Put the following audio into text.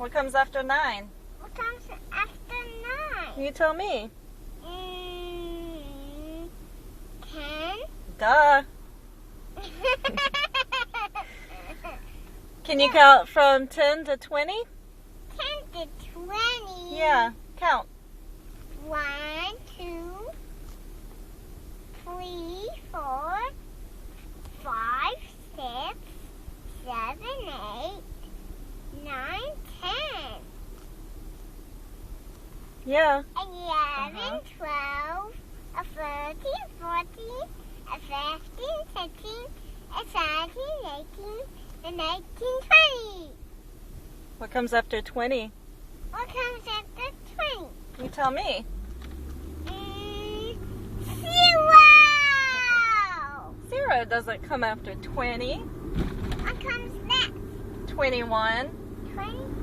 What comes after 9? What comes after 9? You tell me. 10. Duh. Can you count from 10 to 20? 10 to 20. Yeah, count. 1, 2, 3, 4, 5, 6, 7, 8, 9, 10. Yeah. 11, 12, 13, 14, 15, 16, 17, 18, and 19, 20. What comes after 20? What comes after 20? You tell me. 0! 0 doesn't come after 20. What comes next? 21. 20.